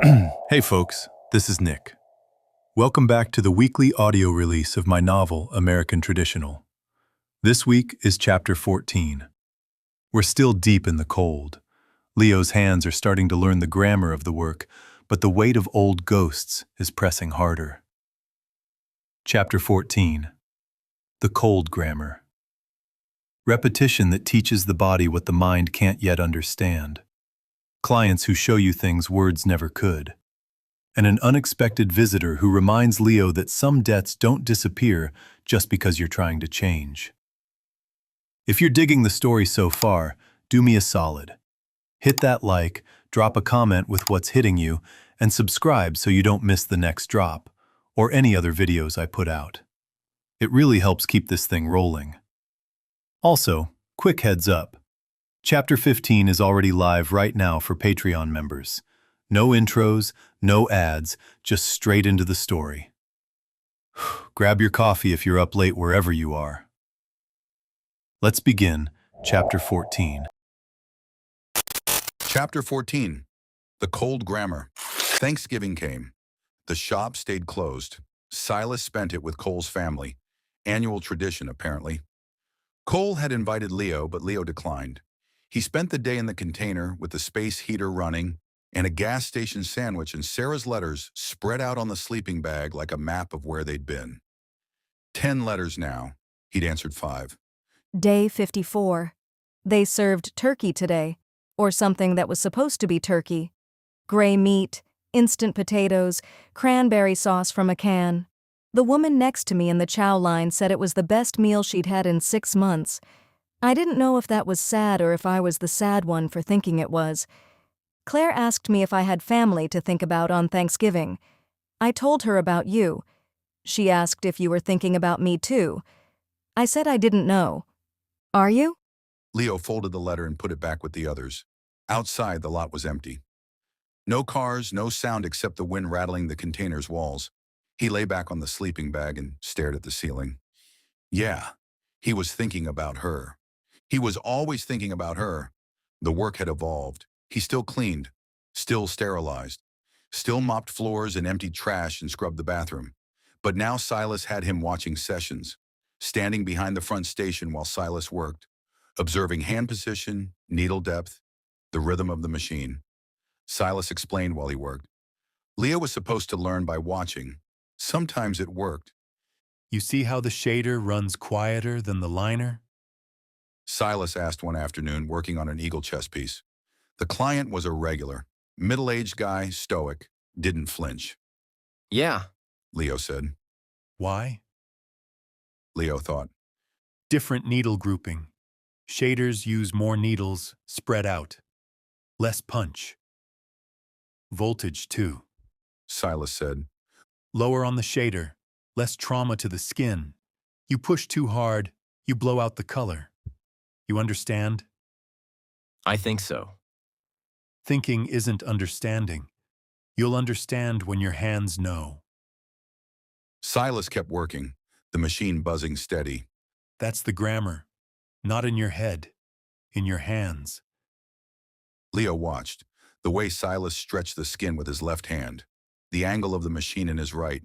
Hey folks, this is Nick. Welcome back to the weekly audio release of my novel, American Traditional. This week is Chapter 14. We're still deep in the cold. Leo's hands are starting to learn the grammar of the work, but the weight of old ghosts is pressing harder. Chapter 14. The Cold Grammar. Repetition that teaches the body what the mind can't yet understand. Clients who show you things words never could. And an unexpected visitor who reminds Leo that some debts don't disappear just because you're trying to change. If you're digging the story so far, do me a solid. Hit that like, drop a comment with what's hitting you, and subscribe so you don't miss the next drop, or any other videos I put out. It really helps keep this thing rolling. Also, quick heads up. Chapter 15 is already live right now for Patreon members. No intros, no ads, just straight into the story. Grab your coffee if you're up late wherever you are. Let's begin Chapter 14. Chapter 14. The Cold Grammar. Thanksgiving came. The shop stayed closed. Silas spent it with Cole's family. Annual tradition, apparently. Cole had invited Leo, but Leo declined. He spent the day in the container with the space heater running and a gas station sandwich and Sarah's letters spread out on the sleeping bag like a map of where they'd been. 10 letters now. He'd answered 5. Day 54. They served turkey today, or something that was supposed to be turkey. Gray meat, instant potatoes, cranberry sauce from a can. The woman next to me in the chow line said it was the best meal she'd had in 6 months. I didn't know if that was sad or if I was the sad one for thinking it was. Claire asked me if I had family to think about on Thanksgiving. I told her about you. She asked if you were thinking about me too. I said I didn't know. Are you? Leo folded the letter and put it back with the others. Outside, the lot was empty. No cars, no sound except the wind rattling the container's walls. He lay back on the sleeping bag and stared at the ceiling. Yeah, he was thinking about her. He was always thinking about her. The work had evolved. He still cleaned, still sterilized, still mopped floors and emptied trash and scrubbed the bathroom. But now Silas had him watching sessions, standing behind the front station while Silas worked, observing hand position, needle depth, the rhythm of the machine. Silas explained while he worked. Leo was supposed to learn by watching. Sometimes it worked. You see how the shader runs quieter than the liner? Silas asked one afternoon, working on an eagle chess piece. The client was a regular, middle-aged guy, stoic, didn't flinch. Yeah. Leo said. Why? Leo thought. Different needle grouping. Shaders use more needles spread out. Less punch. Voltage, too. Silas said. Lower on the shader. Less trauma to the skin. You push too hard, you blow out the color. You understand? I think so. Thinking isn't understanding. You'll understand when your hands know. Silas kept working, the machine buzzing steady. That's the grammar. Not in your head, in your hands. Leo watched, the way Silas stretched the skin with his left hand, the angle of the machine in his right,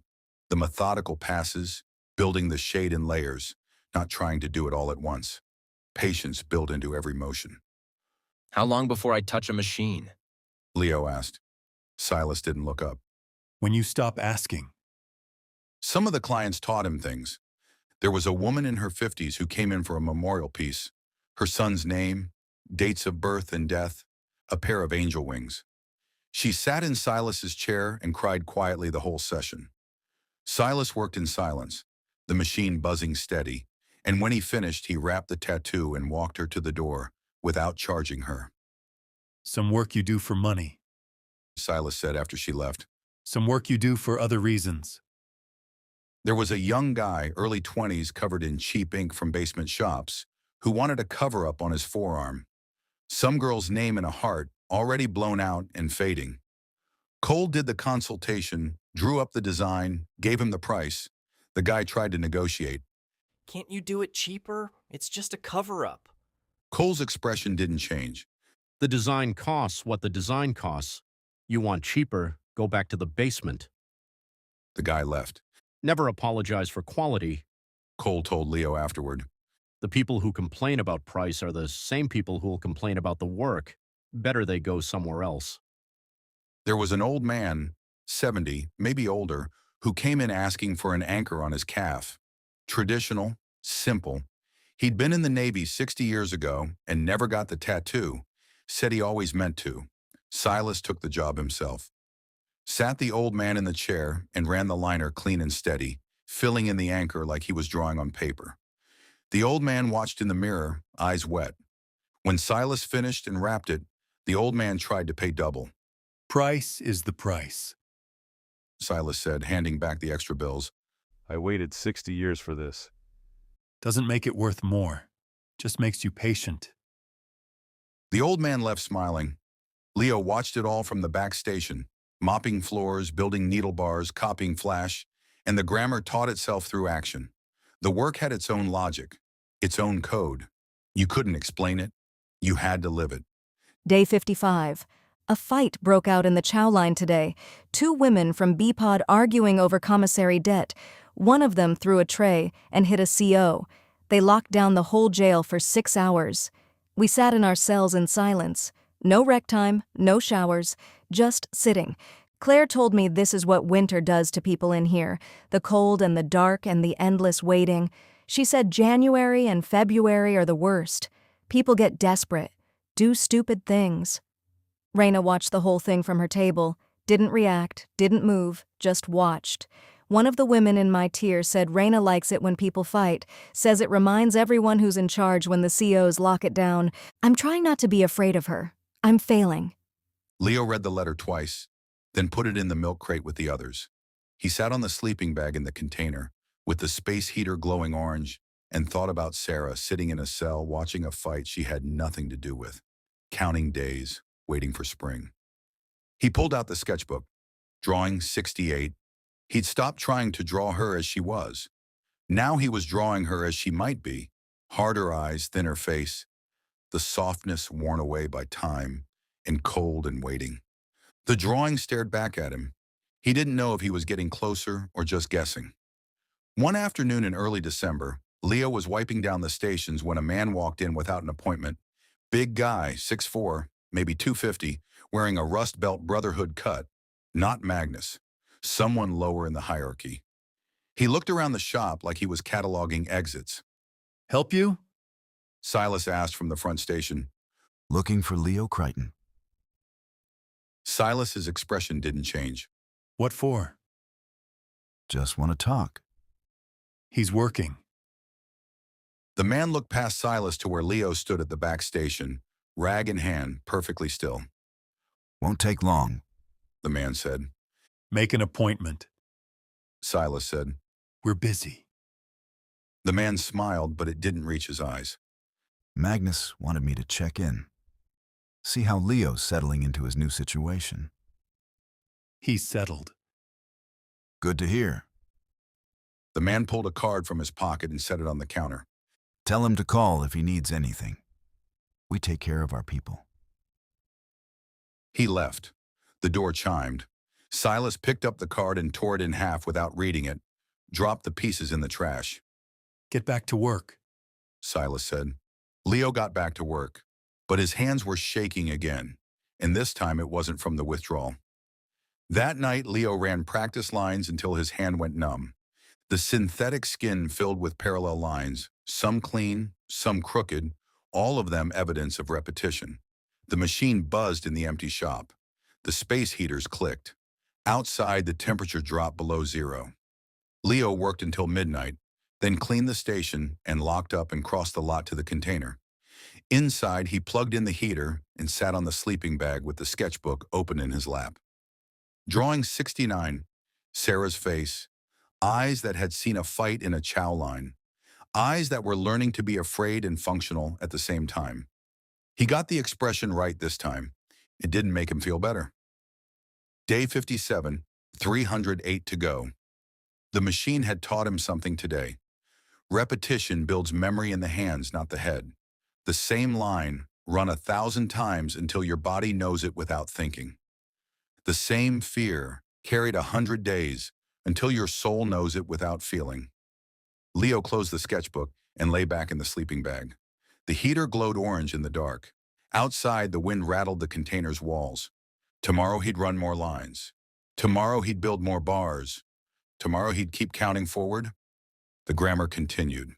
the methodical passes, building the shade in layers, not trying to do it all at once. Patience built into every motion. How long before I touch a machine? Leo asked. Silas didn't look up. When you stop asking. Some of the clients taught him things. There was a woman in her 50s who came in for a memorial piece. Her son's name, dates of birth and death, a pair of angel wings. She sat in Silas's chair and cried quietly the whole session. Silas worked in silence, the machine buzzing steady, and when he finished, he wrapped the tattoo and walked her to the door without charging her. Some work you do for money. Silas said after she left. Some work you do for other reasons. There was a young guy, early 20s, covered in cheap ink from basement shops, who wanted a cover-up on his forearm. Some girl's name in a heart, already blown out and fading. Cole did the consultation, drew up the design, gave him the price. The guy tried to negotiate. Can't you do it cheaper? It's just a cover-up. Cole's expression didn't change. The design costs what the design costs. You want cheaper, Go back to the basement. The guy left. Never apologize for quality. Cole told Leo afterward. The people who complain about price are the same people who will complain about the work. Better they go somewhere else. There was an old man, 70, maybe older, who came in asking for an anchor on his calf. Traditional, simple. He'd been in the Navy 60 years ago and never got the tattoo. Said he always meant to. Silas took the job himself. Sat the old man in the chair and ran the liner clean and steady, filling in the anchor like he was drawing on paper. The old man watched in the mirror, eyes wet. When Silas finished and wrapped it, the old man tried to pay double. Price is the price. Silas said, handing back the extra bills. I waited 60 years for this. Doesn't make it worth more. Just makes you patient. The old man left smiling. Leo watched it all from the back station, mopping floors, building needle bars, copying flash, and the grammar taught itself through action. The work had its own logic, its own code. You couldn't explain it. You had to live it. Day 55. A fight broke out in the chow line today. 2 women from B-Pod arguing over commissary debt. One of them threw a tray and hit a CO. They locked down the whole jail for 6 hours. We sat in our cells in silence. No rec time, no showers, just sitting. Claire told me this is what winter does to people in here, the cold and the dark and the endless waiting. She said January and February are the worst. People get desperate, do stupid things. Raina watched the whole thing from her table, didn't react, didn't move, just watched. One of the women in my tier said Raina likes it when people fight, says it reminds everyone who's in charge when the COs lock it down. I'm trying not to be afraid of her. I'm failing. Leo read the letter twice, then put it in the milk crate with the others. He sat on the sleeping bag in the container, with the space heater glowing orange, and thought about Sarah sitting in a cell watching a fight she had nothing to do with, counting days, waiting for spring. He pulled out the sketchbook, drawing 68. He'd stopped trying to draw her as she was. Now he was drawing her as she might be, harder eyes, thinner face, the softness worn away by time, and cold and waiting. The drawing stared back at him. He didn't know if he was getting closer or just guessing. One afternoon in early December, Leo was wiping down the stations when a man walked in without an appointment. Big guy, 6'4", maybe 250, wearing a Rust Belt Brotherhood cut. Not Magnus. Someone lower in the hierarchy. He looked around the shop like he was cataloging exits. Help you? Silas asked from the front station. Looking for Leo Crichton. Silas's expression didn't change. What for? Just want to talk. He's working. The man looked past Silas to where Leo stood at the back station, rag in hand, perfectly still. Won't take long. The man said. Make an appointment. Silas said. We're busy. The man smiled, but it didn't reach his eyes. Magnus wanted me to check in. See how Leo's settling into his new situation. He's settled. Good to hear. The man pulled a card from his pocket and set it on the counter. Tell him to call if he needs anything. We take care of our people. He left. The door chimed. Silas picked up the card and tore it in half without reading it, dropped the pieces in the trash. Get back to work, Silas said. Leo got back to work, but his hands were shaking again, and this time it wasn't from the withdrawal. That night, Leo ran practice lines until his hand went numb. The synthetic skin filled with parallel lines, some clean, some crooked, all of them evidence of repetition. The machine buzzed in the empty shop. The space heaters clicked. Outside, the temperature dropped below zero. Leo worked until midnight, then cleaned the station and locked up and crossed the lot to the container. Inside, he plugged in the heater and sat on the sleeping bag with the sketchbook open in his lap. Drawing 69, Sarah's face, eyes that had seen a fight in a chow line, eyes that were learning to be afraid and functional at the same time. He got the expression right this time. It didn't make him feel better. Day 57, 308 to go. The machine had taught him something today. Repetition builds memory in the hands, not the head. The same line, run 1,000 times until your body knows it without thinking. The The same fear, carried 100 days, until your soul knows it without feeling. Leo closed the sketchbook and lay back in the sleeping bag. The heater glowed orange in the dark. Outside, the wind rattled the container's walls. Tomorrow he'd run more lines. Tomorrow he'd build more bars. Tomorrow he'd keep counting forward. The grammar continued.